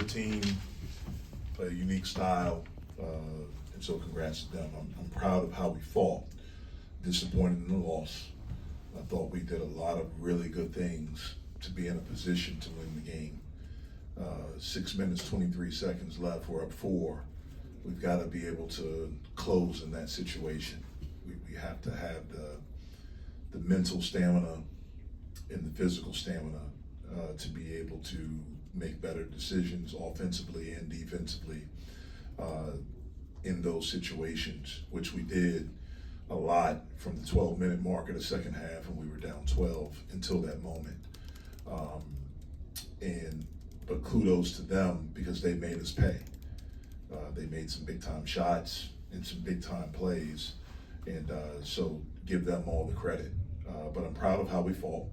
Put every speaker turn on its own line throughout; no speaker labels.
good team, play a unique style, and so congrats to them. I'm proud of how we fought. Disappointed in the loss. I thought we did a lot of really good things to be in a position to win the game. 6 minutes, 23 seconds left. We're up 4. We've got to be able to close in that situation. We have to have the mental stamina and the physical stamina to be able to make better decisions offensively and defensively in those situations, which we did a lot from the 12-minute mark of the second half, and we were down 12 until that moment. But kudos to them because they made us pay. They made some big-time shots and some big-time plays, and so give them all the credit. But I'm proud of how we fought.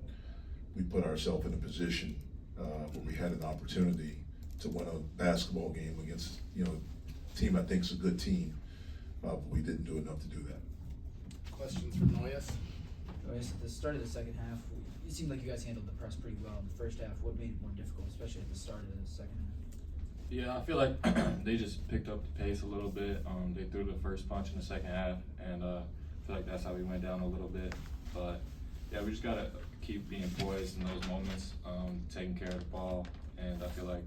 We put ourselves in a position where we had an opportunity to win a basketball game against, a team I think is a good team, but we didn't do enough to do that.
Questions for Nojus?
Nojus, at the start of the second half, it seemed like you guys handled the press pretty well in the first half. What made it more difficult, especially at the start of the second half?
Yeah, I feel like they just picked up the pace a little bit. They threw the first punch in the second half, and I feel like that's how we went down a little bit. But yeah, we just gotta keep being poised in those moments, taking care of the ball, and I feel like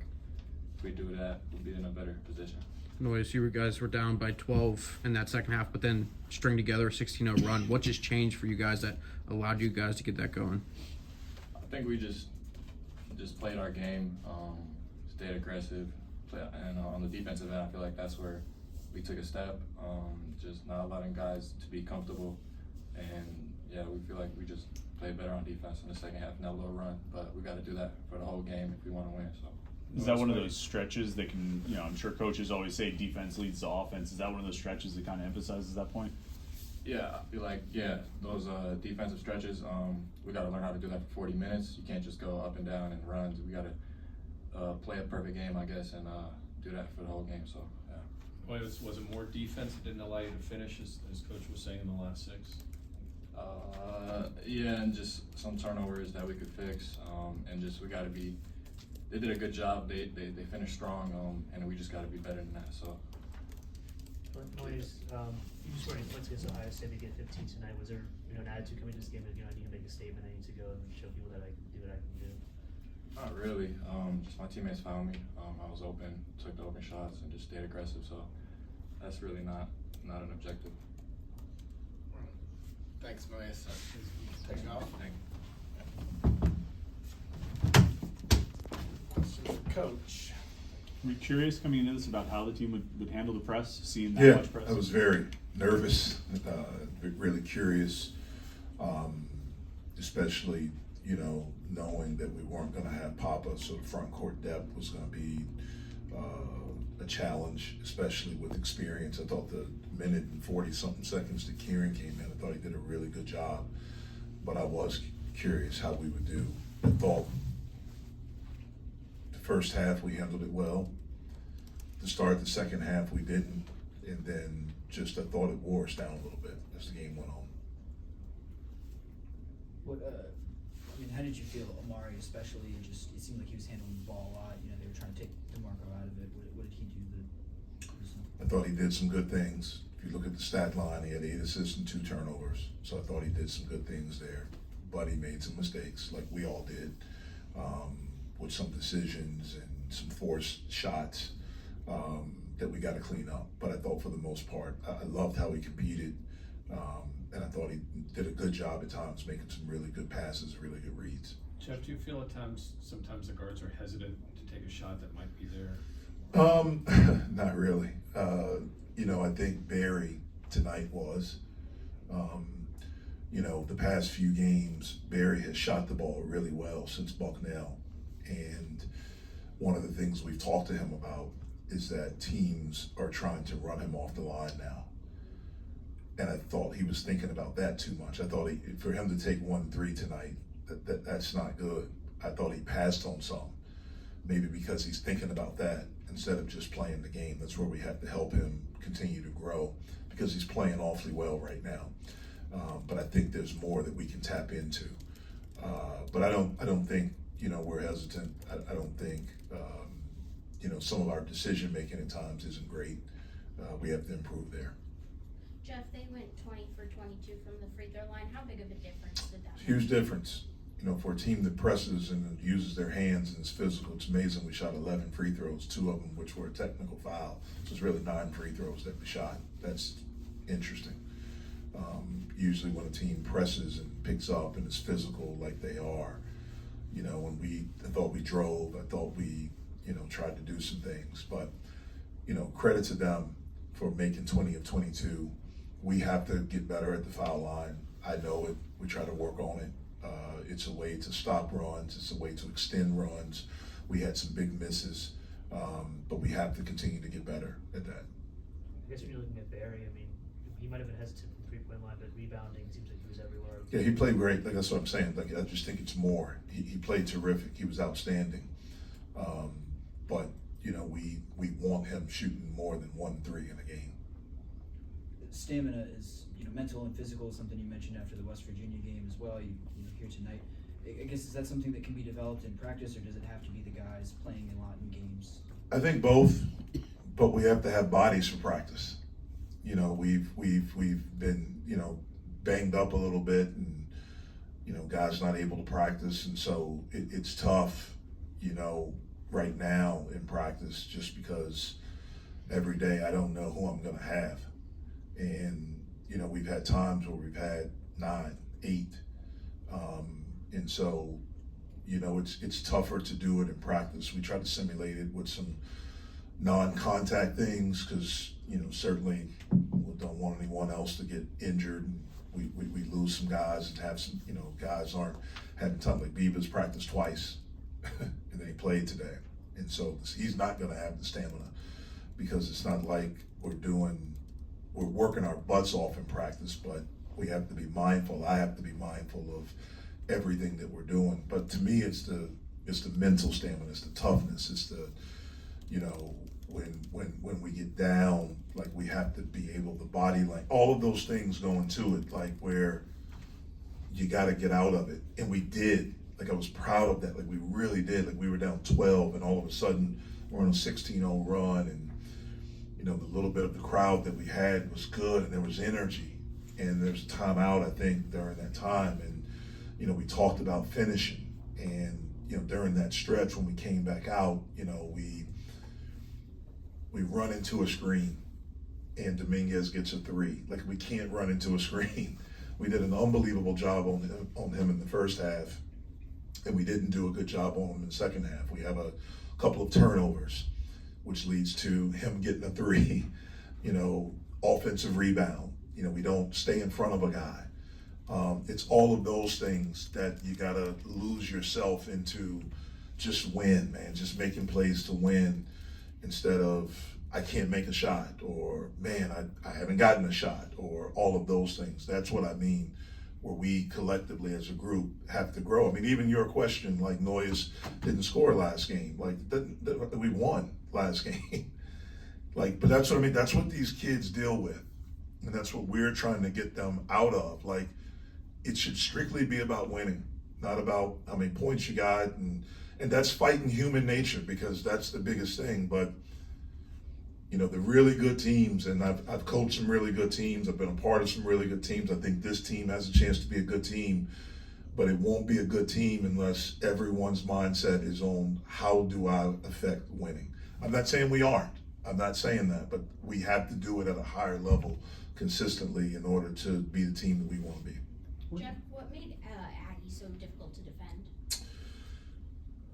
if we do that, we'll be in a better position.
Noise, you guys were down by 12 in that second half, but then string together a 16-0 run. What just changed for you guys that allowed you guys to get that going?
I think we just played our game, stayed aggressive, and on the defensive end, I feel like that's where we took a step, just not allowing guys to be comfortable, and yeah, we feel like we just played better on defense in the second half in that little run, but we got to do that for the whole game if we want to win. So.
Is that one of those stretches that can, I'm sure coaches always say defense leads to offense. Is that one of those stretches that kind of emphasizes that point?
Yeah, I feel like, those defensive stretches, we got to learn how to do that for 40 minutes. You can't just go up and down and run. We got to play a perfect game, I guess, and do that for the whole game. So, yeah.
Well, was it more defense that didn't allow you to finish, as Coach was saying in the last 6?
Yeah, and just some turnovers that we could fix, and just we got to be. They did a good job. They finished strong, and we just got to be better than that. So.
Noise, you just scored 8 points against Ohio State to get 15 tonight. Was there, an attitude coming to this game that I need to make a statement? I need to go and show people that I can do what I can do.
Not really. Just my teammates found me. I was open, took the open shots, and just stayed aggressive. So that's really not an objective.
Thanks, Nojus. Take off.
Thank you.
Questions for Coach?
Were you curious coming into this about how the team would handle the press, seeing that much press?
I was very nervous, really curious, especially, knowing that we weren't going to have Papa, so the front court depth was going to be a challenge, especially with experience. I thought the minute and 40-something seconds that Kieran came in, I thought he did a really good job, but I was curious how we would do. I thought the first half we handled it well. To start the second half we didn't, and then I thought it wore us down a little bit as the game went on.
How did you feel, Amari, especially? It seemed like he was handling the ball a lot. They were trying to take DeMarco out of it. What did he do?
I thought he did some good things. If you look at the stat line, he had 8 assists and 2 turnovers. So I thought he did some good things there. But he made some mistakes, like we all did, with some decisions and some forced shots that we got to clean up. But I thought for the most part, I loved how he competed. And I thought he did a good job at times, making some really good passes, really good reads.
Jeff, do you feel at times, sometimes the guards are hesitant to take a shot that might be there?
Not really. I think Barry tonight was. The past few games, Barry has shot the ball really well since Bucknell. And one of the things we've talked to him about is that teams are trying to run him off the line now. And I thought he was thinking about that too much. I thought for him to take 1-3 tonight, that's not good. I thought he passed on some, maybe because he's thinking about that instead of just playing the game. That's where we have to help him continue to grow because he's playing awfully well right now. But I think there's more that we can tap into. But I don't think we're hesitant. I don't think some of our decision making at times isn't great. We have to improve there.
Jeff, they went 20 for 22 from the free throw line. How big of a difference did that make?
Huge difference. For a team that presses and uses their hands and is physical, it's amazing. We shot 11 free throws, 2 of them which were a technical foul. So it's really 9 free throws that we shot. That's interesting. Usually when a team presses and picks up and is physical like they are, I thought we drove, I thought we, tried to do some things. But, credit to them for making 20 of 22. We have to get better at the foul line. I know it. We try to work on it. It's a way to stop runs. It's a way to extend runs. We had some big misses, but we have to continue to get better at that.
I guess when you're looking at Barry, I mean, he might have been hesitant from three-point line, but rebounding seems like he was everywhere.
Yeah, he played great. Like, that's what I'm saying. Like, I just think it's more. He played terrific. He was outstanding. But we want him shooting more than 1 3 in a game.
Stamina is, mental and physical is something you mentioned after the West Virginia game as well. You here tonight. I guess, is that something that can be developed in practice, or does it have to be the guys playing a lot in games?
I think both, but we have to have bodies for practice. We've been banged up a little bit, and guys not able to practice, and so it's tough. Right now in practice, just because every day I don't know who I'm going to have, and we've had times where we've had 9, 8, and so it's tougher to do it in practice. We try to simulate it with some non-contact things because certainly we don't want anyone else to get injured. And we lose some guys and have some guys aren't having time. Like Beaver's practiced twice, and then he played today, and so he's not going to have the stamina because it's not like we're working our butts off in practice, but we have to be mindful. I have to be mindful of everything that we're doing. But to me, it's the mental stamina, it's the toughness, it's the when we get down, like we have to be able, the body, like all of those things go into it, like where you got to get out of it, and we did. Like I was proud of that. Like we really did. Like we were down 12, and all of a sudden we're on a 16-0 run, and the little bit of the crowd that we had was good, and there was energy, and there was a timeout, I think, during that time, and we talked about finishing, and during that stretch when we came back out, we run into a screen, and Dominguez gets a 3. Like we can't run into a screen. We did an unbelievable job on him in the first half, and we didn't do a good job on him in the second half. We have a couple of turnovers, which leads to him getting a 3, offensive rebound. We don't stay in front of a guy. It's all of those things that you gotta lose yourself into. Just win, man. Just making plays to win instead of I can't make a shot, or man, I haven't gotten a shot, or all of those things. That's what I mean, where we collectively as a group have to grow. I mean, even your question, like Nojus didn't score last game. Like we won last game. But that's what I mean. That's what these kids deal with, and that's what we're trying to get them out of. Like, it should strictly be about winning, not about how many points you got, and that's fighting human nature, because that's the biggest thing. But the really good teams, and I've coached some really good teams. I've been a part of some really good teams. I think this team has a chance to be a good team, but it won't be a good team unless everyone's mindset is on how do I affect winning. I'm not saying we aren't. I'm not saying that, but we have to do it at a higher level consistently in order to be the team that we want to be.
Jeff, what made Aggie so difficult to defend?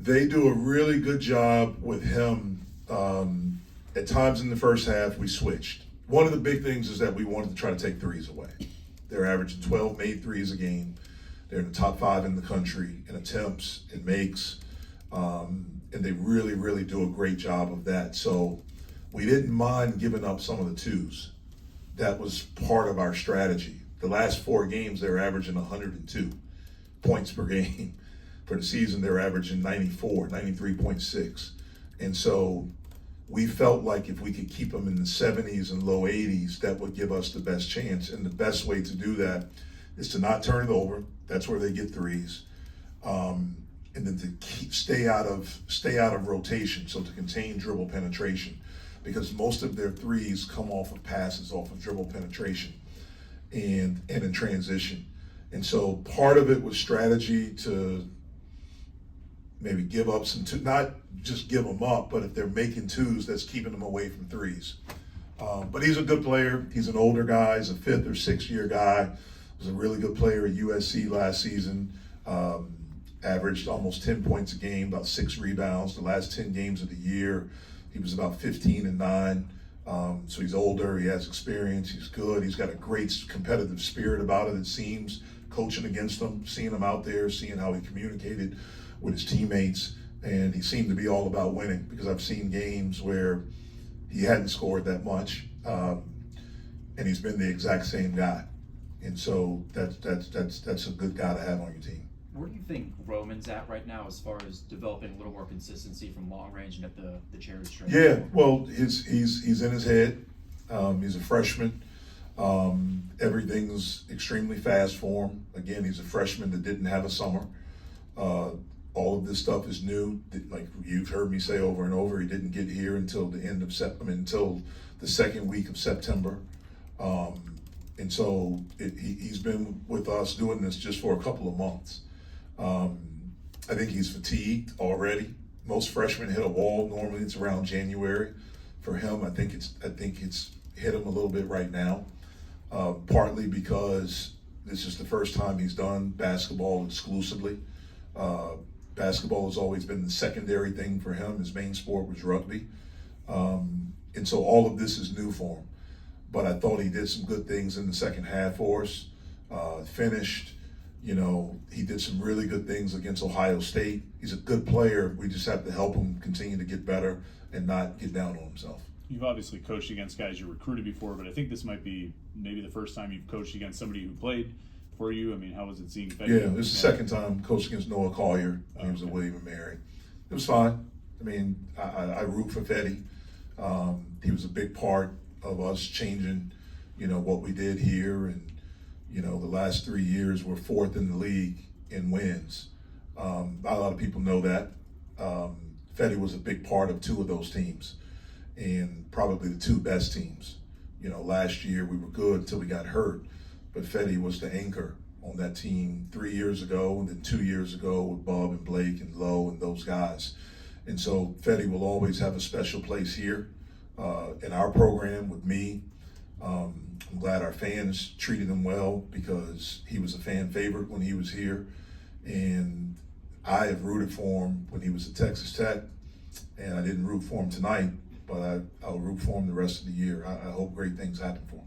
They do a really good job with him. At times in the first half, we switched. One of the big things is that we wanted to try to take threes away. They're averaging 12 made threes a game. They're in the top 5 in the country in attempts and makes. And they really, really do a great job of that. So we didn't mind giving up some of the 2s. That was part of our strategy. The last 4 games, they're averaging 102 points per game. For the season, they're averaging 94, 93.6. And so we felt like if we could keep them in the 70s and low 80s, that would give us the best chance. And the best way to do that is to not turn it over. That's where they get threes. and then to stay out of rotation, so to contain dribble penetration, because most of their threes come off of passes, off of dribble penetration, and in transition. And so part of it was strategy to maybe give up some not just give them up, but if they're making twos, that's keeping them away from threes. But he's a good player. He's an older guy. He's a 5th or 6th year guy. Was a really good player at USC last season. Averaged almost 10 points a game, about 6 rebounds. The last 10 games of the year, he was about 15 and 9. So he's older. He has experience. He's good. He's got a great competitive spirit about it, it seems. Coaching against them, seeing him out there, seeing how he communicated with his teammates. And he seemed to be all about winning, because I've seen games where he hadn't scored that much, and he's been the exact same guy. And so that's a good guy to have on your team.
Where do you think Roman's at right now as far as developing a little more consistency from long range and at the charity stretch?
Yeah, well, he's in his head. He's a freshman. Everything's extremely fast for him. Again, he's a freshman that didn't have a summer. All of this stuff is new. Like you've heard me say over and over, he didn't get here until the end of until the second week of September. And so he's been with us doing this just for a couple of months. I think he's fatigued already. Most freshmen hit a wall. Normally it's around January. For him, I think it's hit him a little bit right now. Partly because this is the first time he's done basketball exclusively. Basketball has always been the secondary thing for him. His main sport was rugby. And so all of this is new for him. But I thought he did some good things in the second half for us. Finished, he did some really good things against Ohio State. He's a good player. We just have to help him continue to get better and not get down on himself.
You've obviously coached against guys you recruited before, but I think this might be maybe the first time you've coached against somebody who played for you. I mean, how was it seeing Fetty?
Yeah, this is the second time coached against Noah Collier when he was at William & Mary. It was fine. I mean, I root for Fetty. He was a big part of us changing, what we did here. And, the last 3 years we're 4th in the league in wins. Not a lot of people know that. Fetty was a big part of 2 of those teams, and probably the 2 best teams. Last year we were good until we got hurt, but Fetty was the anchor on that team 3 years ago, and then 2 years ago with Bub and Blake and Lowe and those guys. And so Fetty will always have a special place here in our program with me. I'm glad our fans treated him well, because he was a fan favorite when he was here. And I have rooted for him when he was at Texas Tech, and I didn't root for him tonight, but I'll root for him the rest of the year. I hope great things happen for him.